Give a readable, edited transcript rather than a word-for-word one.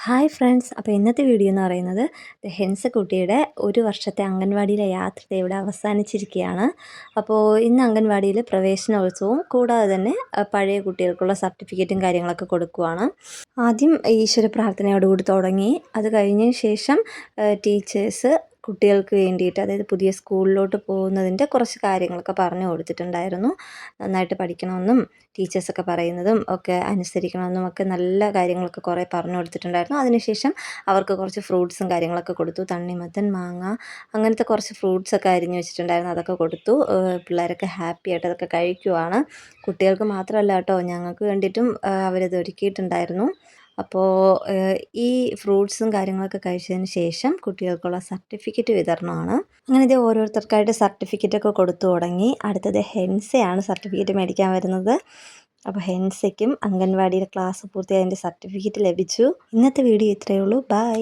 Hi friends, അപ്പോൾ ഇന്നത്തെ video എന്ന് പറയുന്നത് ഹെൻസ കുട്ടിയുടെ ഒരു വർഷത്തെ അംഗൻവാടിയിലെ യാത്ര ഇവിടെ അവസാനിച്ചിരിക്കുകയാണ്. അപ്പോൾ ഇന്ന് അംഗൻവാടിയിൽ പ്രവേശനോത്സവവും കൂടാതെ തന്നെ പഴയ കുട്ടികൾക്കുള്ള സർട്ടിഫിക്കറ്റും കാര്യങ്ങളൊക്കെ കൊടുക്കുവാണ്. ആദ്യം ഈശ്വര പ്രാർത്ഥനയോടുകൂടി തുടങ്ങി. അത് കഴിഞ്ഞതിന് ശേഷം ടീച്ചേഴ്സ് കുട്ടികൾക്ക് വേണ്ടിയിട്ട്, അതായത് പുതിയ സ്കൂളിലോട്ട് പോകുന്നതിൻ്റെ കുറച്ച് കാര്യങ്ങളൊക്കെ പറഞ്ഞു കൊടുത്തിട്ടുണ്ടായിരുന്നു. നന്നായിട്ട് പഠിക്കണമെന്നും ടീച്ചേഴ്സൊക്കെ പറയുന്നതും ഒക്കെ അനുസരിക്കണമെന്നും ഒക്കെ നല്ല കാര്യങ്ങളൊക്കെ കുറേ പറഞ്ഞു കൊടുത്തിട്ടുണ്ടായിരുന്നു. അതിനുശേഷം അവർക്ക് കുറച്ച് ഫ്രൂട്ട്സും കാര്യങ്ങളൊക്കെ കൊടുത്തു. തണ്ണിമത്തൻ, മാങ്ങ, അങ്ങനത്തെ കുറച്ച് ഫ്രൂട്ട്സൊക്കെ അരിഞ്ഞു വെച്ചിട്ടുണ്ടായിരുന്നു. അതൊക്കെ കൊടുത്തു. പിള്ളേരൊക്കെ ഹാപ്പി ആയിട്ട് അതൊക്കെ കഴിക്കുവാണ്. കുട്ടികൾക്ക് മാത്രമല്ല കേട്ടോ, ഞങ്ങൾക്ക് വേണ്ടിയിട്ടും അവരത് ഒരുക്കിയിട്ടുണ്ടായിരുന്നു. അപ്പോൾ ഈ ഫ്രൂട്ട്സും കാര്യങ്ങളൊക്കെ കഴിച്ചതിന് ശേഷം കുട്ടികൾക്കുള്ള സർട്ടിഫിക്കറ്റ് വിതരണമാണ്. അങ്ങനെ ഇത് ഓരോരുത്തർക്കായിട്ട് സർട്ടിഫിക്കറ്റൊക്കെ കൊടുത്തു തുടങ്ങി. അടുത്തത് ഹെൻസയാണ് സർട്ടിഫിക്കറ്റ് മേടിക്കാൻ വരുന്നത്. അപ്പോൾ ഹെൻസയ്ക്കും അംഗൻവാടിയിലെ ക്ലാസ് പൂർത്തിയായതിൻ്റെ സർട്ടിഫിക്കറ്റ് ലഭിച്ചു. ഇന്നത്തെ വീഡിയോ ഇത്രയേ ഉള്ളൂ. ബൈ.